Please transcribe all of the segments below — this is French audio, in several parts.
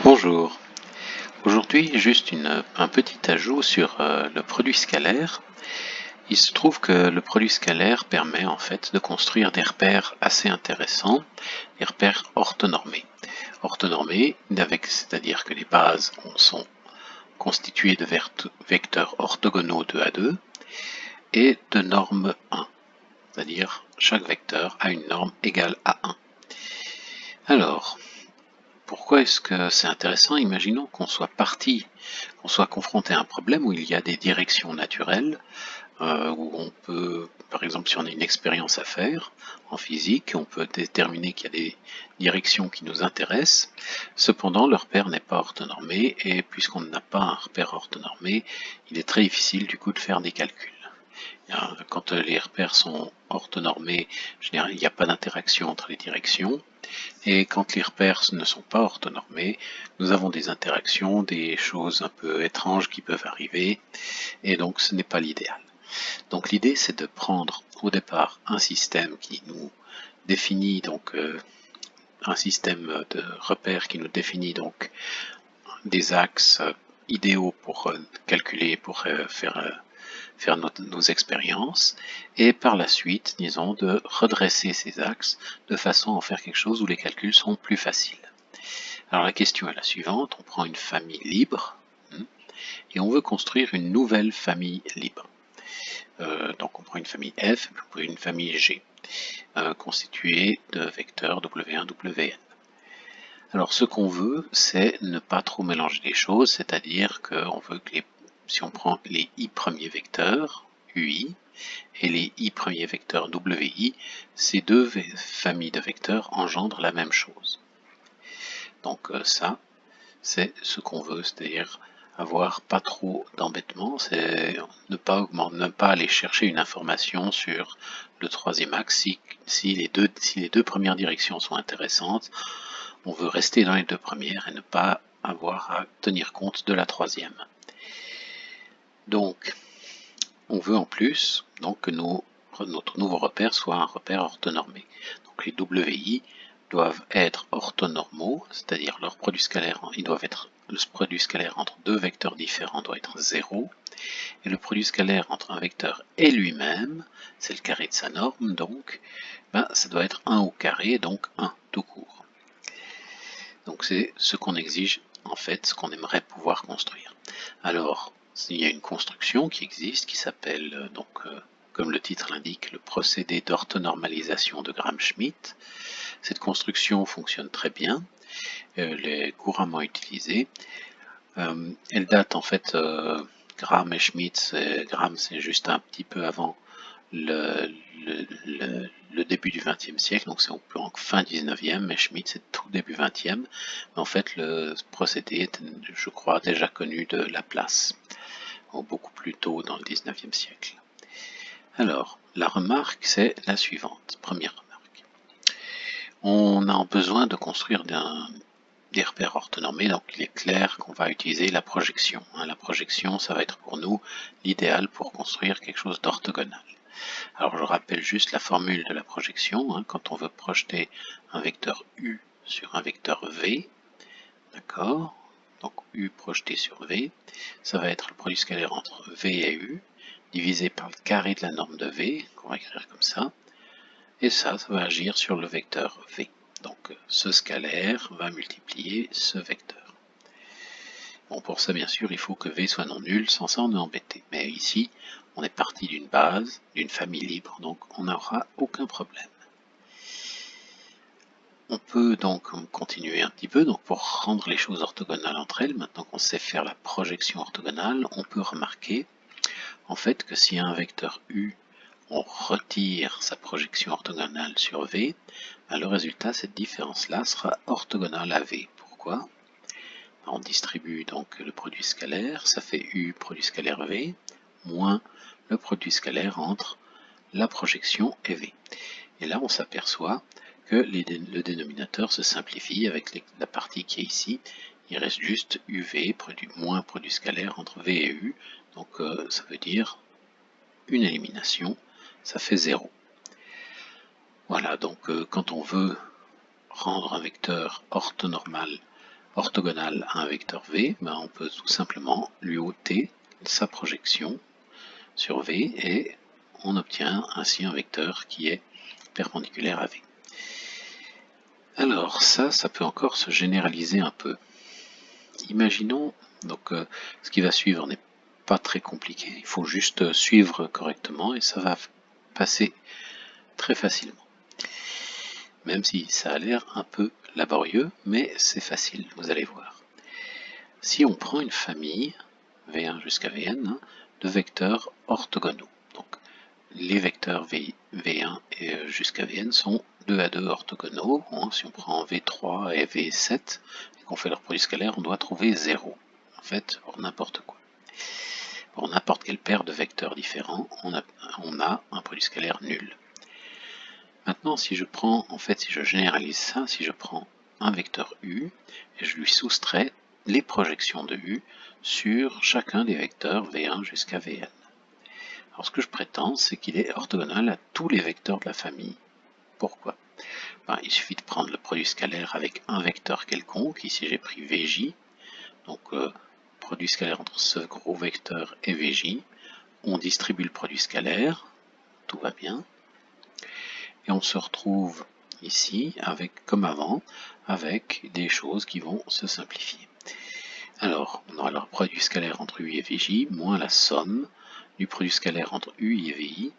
Bonjour, aujourd'hui juste un petit ajout sur le produit scalaire. Il se trouve que le produit scalaire permet en fait de construire des repères assez intéressants, des repères orthonormés. Orthonormés, c'est-à-dire que les bases sont constituées de vecteurs orthogonaux 2 à 2 et de norme 1, c'est-à-dire chaque vecteur a une norme égale à 1. Alors, pourquoi est-ce que c'est intéressant? Imaginons qu'on soit confronté à un problème où il y a des directions naturelles, où on peut, par exemple, si on a une expérience à faire en physique, on peut déterminer qu'il y a des directions qui nous intéressent. Cependant, le repère n'est pas orthonormé, et puisqu'on n'a pas un repère orthonormé, il est très difficile du coup de faire des calculs. Quand les repères sont orthonormés, en général, il n'y a pas d'interaction entre les directions. Et quand les repères ne sont pas orthonormés, nous avons des interactions, des choses un peu étranges qui peuvent arriver, et donc ce n'est pas l'idéal. Donc l'idée c'est de prendre au départ un système qui nous définit donc un système de repères qui nous définit donc des axes idéaux pour calculer, pour faire nos expériences, et par la suite, disons, de redresser ces axes de façon à en faire quelque chose où les calculs sont plus faciles. Alors la question est la suivante, on prend une famille libre, et on veut construire une nouvelle famille libre. Donc on prend une famille F, et puis on prend une famille G, constituée de vecteurs W1, Wn. Alors ce qu'on veut, c'est ne pas trop mélanger les choses, c'est-à-dire qu'on veut que si on prend les i premiers vecteurs, UI, et les i premiers vecteurs WI, ces deux familles de vecteurs engendrent la même chose. Donc ça, c'est ce qu'on veut, c'est-à-dire avoir pas trop d'embêtement, c'est ne pas aller chercher une information sur le troisième axe si les deux premières directions sont intéressantes. On veut rester dans les deux premières et ne pas avoir à tenir compte de la troisième. Donc, on veut en plus donc, que notre nouveau repère soit un repère orthonormé. Donc les WI doivent être orthonormaux, c'est-à-dire leur produit scalaire, le produit scalaire entre deux vecteurs différents doit être 0, et le produit scalaire entre un vecteur et lui-même, c'est le carré de sa norme, donc ça doit être 1 au carré, donc 1 tout court. Donc c'est ce qu'on exige, en fait, ce qu'on aimerait pouvoir construire. Alors, il y a une construction qui existe, qui s'appelle, comme le titre l'indique, le procédé d'orthonormalisation de Gram-Schmidt. Cette construction fonctionne très bien, elle est couramment utilisée. Elle date en fait, Gram et Schmidt, Gram c'est juste un petit peu avant le début du XXe siècle, donc c'est en fin XIXe, et Schmidt c'est tout début XXe. En fait, le procédé est, je crois, déjà connu de Laplace, beaucoup plus tôt dans le XIXe siècle. Alors, la remarque, c'est la suivante. Première remarque. On a besoin de construire des repères orthonormés, donc il est clair qu'on va utiliser la projection. La projection, ça va être pour nous l'idéal pour construire quelque chose d'orthogonal. Alors je rappelle juste la formule de la projection, quand on veut projeter un vecteur U sur un vecteur V, d'accord, donc U projeté sur V, ça va être le produit scalaire entre V et U, divisé par le carré de la norme de V, qu'on va écrire comme ça, et ça va agir sur le vecteur V. Donc ce scalaire va multiplier ce vecteur. Bon, pour ça, bien sûr, il faut que V soit non nul, sans ça on est embêté. Mais ici, on est parti d'une base, d'une famille libre, donc on n'aura aucun problème. On peut donc continuer un petit peu, donc pour rendre les choses orthogonales entre elles, maintenant qu'on sait faire la projection orthogonale, on peut remarquer en fait que si un vecteur U, on retire sa projection orthogonale sur V, le résultat, cette différence-là, sera orthogonale à V. Pourquoi ? On distribue donc le produit scalaire, ça fait U produit scalaire V, moins le produit scalaire entre la projection et V. Et là, on s'aperçoit que le dénominateur se simplifie avec la partie qui est ici. Il reste juste UV moins produit scalaire entre V et U. Donc ça veut dire une élimination, ça fait 0. Voilà, donc quand on veut rendre un vecteur orthonormal orthogonal à un vecteur V, ben on peut tout simplement lui ôter sa projection sur V et on obtient ainsi un vecteur qui est perpendiculaire à V. Alors ça peut encore se généraliser un peu. Imaginons, donc ce qui va suivre n'est pas très compliqué, il faut juste suivre correctement et ça va passer très facilement. Même si ça a l'air un peu laborieux, mais c'est facile, vous allez voir. Si on prend une famille, V1 jusqu'à Vn, de vecteurs orthogonaux, donc les vecteurs V1 et jusqu'à Vn sont 2 à 2 orthogonaux. Bon, si on prend V3 et V7 et qu'on fait leur produit scalaire, on doit trouver 0. En fait, pour n'importe quoi. Pour n'importe quelle paire de vecteurs différents, on a un produit scalaire nul. Maintenant, si je généralise ça, si je prends un vecteur U et je lui soustrais les projections de U sur chacun des vecteurs V1 jusqu'à Vn. Alors ce que je prétends, c'est qu'il est orthogonal à tous les vecteurs de la famille. Pourquoi? Il suffit de prendre le produit scalaire avec un vecteur quelconque. Ici j'ai pris Vj, donc produit scalaire entre ce gros vecteur et Vj. On distribue le produit scalaire, tout va bien. Et on se retrouve ici, comme avant, avec des choses qui vont se simplifier. Alors, on aura le produit scalaire entre U et Vj, moins la somme du produit scalaire entre UI et VI,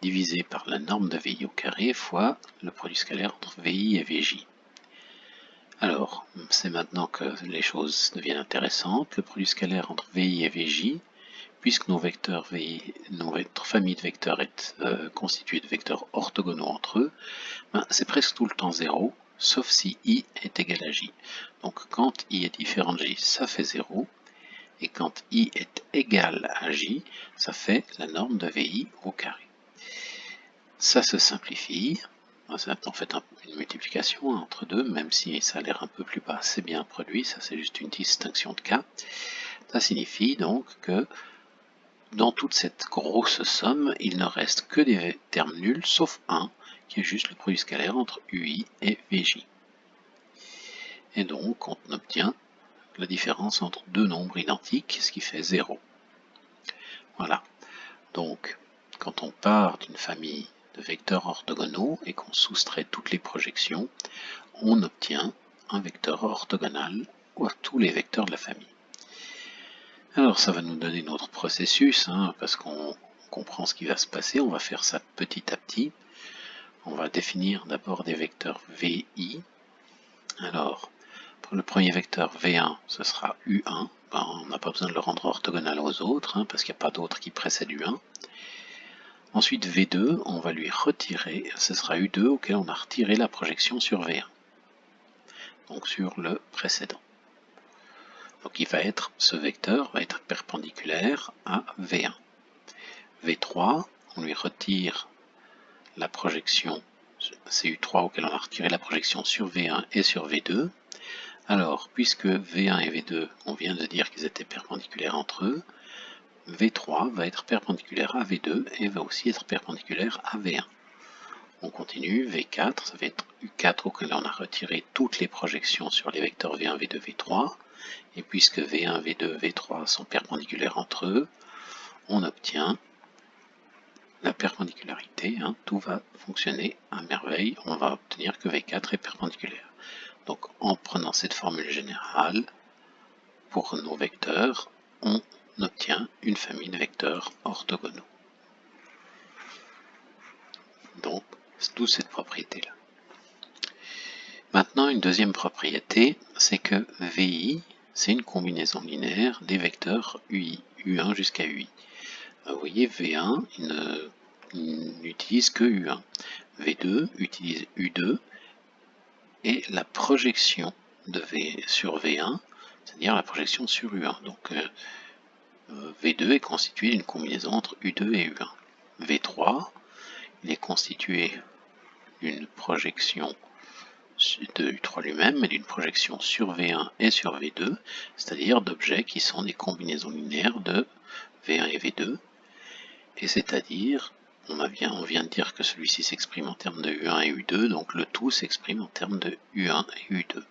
divisé par la norme de VI au carré, fois le produit scalaire entre VI et VJ. Alors, c'est maintenant que les choses deviennent intéressantes. Le produit scalaire entre VI et VJ, puisque notre famille de vecteurs est constituée de vecteurs orthogonaux entre eux, c'est presque tout le temps 0, sauf si I est égal à J. Donc quand I est différent de J, ça fait 0, et quand I est égal à J, ça fait la norme de VI au carré. Ça se simplifie, c'est en fait une multiplication entre deux, même si ça a l'air un peu plus bas, c'est bien produit, ça c'est juste une distinction de cas. Ça signifie donc que dans toute cette grosse somme, il ne reste que des termes nuls, sauf un, qui est juste le produit scalaire entre UI et VJ. Et donc, on obtient la différence entre deux nombres identiques, ce qui fait 0. Voilà. Donc, quand on part d'une famille de vecteurs orthogonaux et qu'on soustrait toutes les projections, on obtient un vecteur orthogonal à tous les vecteurs de la famille. Alors, ça va nous donner notre processus, parce qu'on comprend ce qui va se passer. On va faire ça petit à petit. On va définir d'abord des vecteurs VI. Alors, pour le premier vecteur V1, ce sera U1. On n'a pas besoin de le rendre orthogonal aux autres, parce qu'il n'y a pas d'autres qui précèdent U1. Ensuite, V2, on va lui retirer, ce sera U2 auquel on a retiré la projection sur V1. Donc sur le précédent. Donc ce vecteur va être perpendiculaire à V1. V3, on lui retire la projection, c'est U3 auquel on a retiré la projection sur V1 et sur V2. Alors, puisque V1 et V2, on vient de dire qu'ils étaient perpendiculaires entre eux, V3 va être perpendiculaire à V2 et va aussi être perpendiculaire à V1. On continue, V4, ça va être U4 auquel on a retiré toutes les projections sur les vecteurs V1, V2, V3. Et puisque V1, V2, V3 sont perpendiculaires entre eux, on obtient la perpendicularité. Tout va fonctionner à merveille. On va obtenir que V4 est perpendiculaire. Donc en prenant cette formule générale, pour nos vecteurs, on obtient une famille de vecteurs orthogonaux. Donc, d'où cette propriété-là. Maintenant, une deuxième propriété, c'est que VI, c'est une combinaison linéaire des vecteurs UI, U1 jusqu'à UI. Vous voyez, V1, il n'utilise que U1. V2 utilise U2 et la projection de V sur V1, c'est-à-dire la projection sur U1. Donc, V2 est constitué d'une combinaison entre U2 et U1. V3, il est constitué d'une projection de U3 lui-même, mais d'une projection sur V1 et sur V2, c'est-à-dire d'objets qui sont des combinaisons linéaires de V1 et V2, et c'est-à-dire, on vient de dire que celui-ci s'exprime en termes de U1 et U2, donc le tout s'exprime en termes de U1 et U2.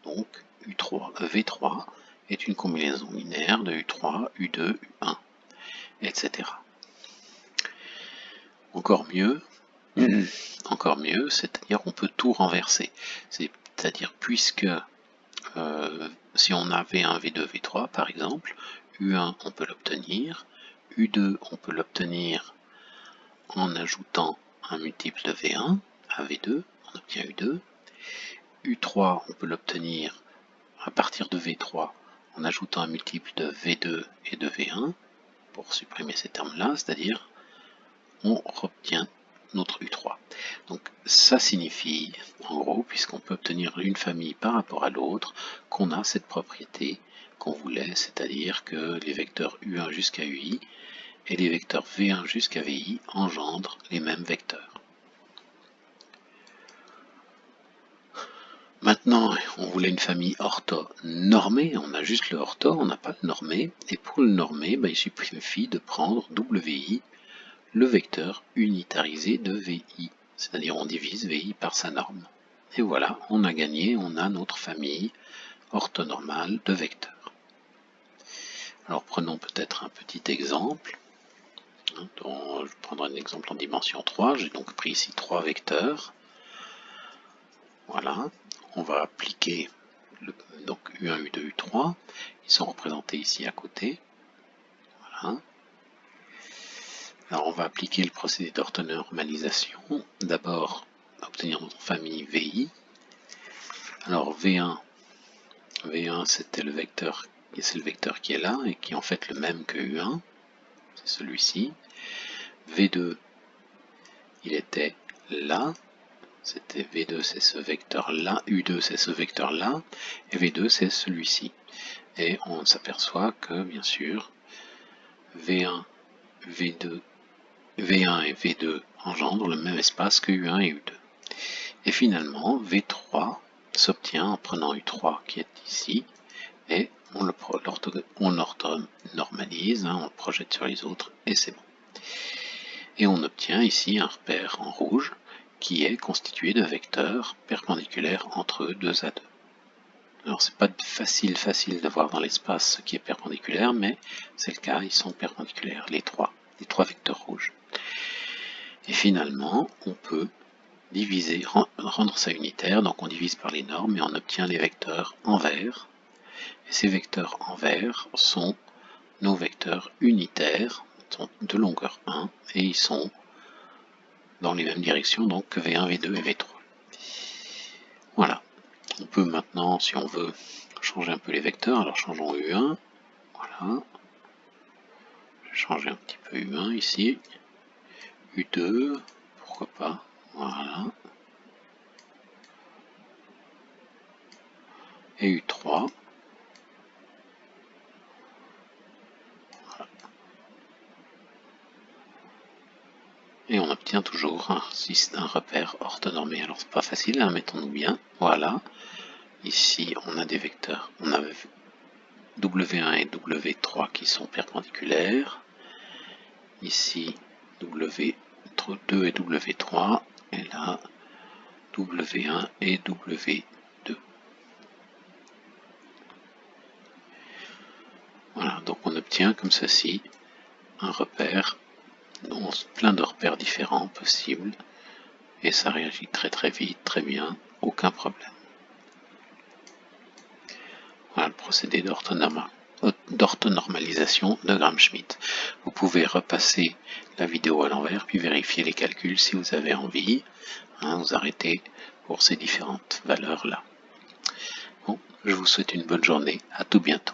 Donc U3 V3 est une combinaison binaire de U3, U2, U1, etc. Encore mieux, c'est-à-dire on peut tout renverser. C'est-à-dire puisque si on a V1, V2, V3 par exemple, U1 on peut l'obtenir, U2 on peut l'obtenir en ajoutant un multiple de V1 à V2, on obtient U2, U3 on peut l'obtenir à partir de V3 en ajoutant un multiple de V2 et de V1 pour supprimer ces termes-là, c'est-à-dire on obtient notre U3. Donc ça signifie, en gros, puisqu'on peut obtenir une famille par rapport à l'autre, qu'on a cette propriété qu'on voulait, c'est-à-dire que les vecteurs U1 jusqu'à UI et les vecteurs V1 jusqu'à VI engendrent les mêmes vecteurs. Maintenant, on voulait une famille orthonormée, on a juste le ortho, on n'a pas le normé, et pour le normer, il suffit de prendre WI, le vecteur unitarisé de VI, c'est-à-dire on divise VI par sa norme. Et voilà, on a gagné, on a notre famille orthonormale de vecteurs. Alors prenons peut-être un petit exemple. Je vais prendre un exemple en dimension 3, j'ai donc pris ici 3 vecteurs. Voilà, on va appliquer donc U1, U2, U3, ils sont représentés ici à côté. Voilà. Alors on va appliquer le procédé d'orthonormalisation. D'abord, obtenir notre famille VI. Alors V1 c'était le vecteur, c'est le vecteur qui est là et qui est en fait le même que U1, c'est celui-ci. V2, il était là, c'était V2 c'est ce vecteur là, U2 c'est ce vecteur là, et V2 c'est celui-ci. Et on s'aperçoit que bien sûr V1 et V2 engendrent le même espace que U1 et U2. Et finalement V3 s'obtient en prenant U3 qui est ici, et on orthonormalise, on le projette sur les autres, et c'est bon. Et on obtient ici un repère en rouge qui est constitué de vecteurs perpendiculaires entre eux 2 à 2. Alors c'est pas facile de voir dans l'espace ce qui est perpendiculaire, mais c'est le cas, ils sont perpendiculaires, les trois vecteurs rouges. Et finalement, on peut diviser, rendre ça unitaire, donc on divise par les normes et on obtient les vecteurs en vert. Et ces vecteurs en vert sont nos vecteurs unitaires, sont de longueur 1, et ils sont dans les mêmes directions donc que V1, V2 et V3. Voilà. On peut maintenant, si on veut, changer un peu les vecteurs. Alors changeons U1. Voilà. Je vais changer un petit peu U1 ici. U2, pourquoi pas. Voilà. Et U3. Voilà. Et on obtient toujours un repère orthonormé. Alors c'est pas facile, mettons-nous bien. Voilà. Ici on a des vecteurs. On a W1 et W3 qui sont perpendiculaires. Ici W2 et W3. Et là W1 et W2. Voilà, donc on obtient comme ceci un repère, plein de repères différents possibles, et ça réagit très vite, très bien, aucun problème. Voilà le procédé d'orthonormalisation de Gram-Schmidt. Vous pouvez repasser la vidéo à l'envers, puis vérifier les calculs si vous avez envie, vous arrêter pour ces différentes valeurs-là. Bon, je vous souhaite une bonne journée, à tout bientôt.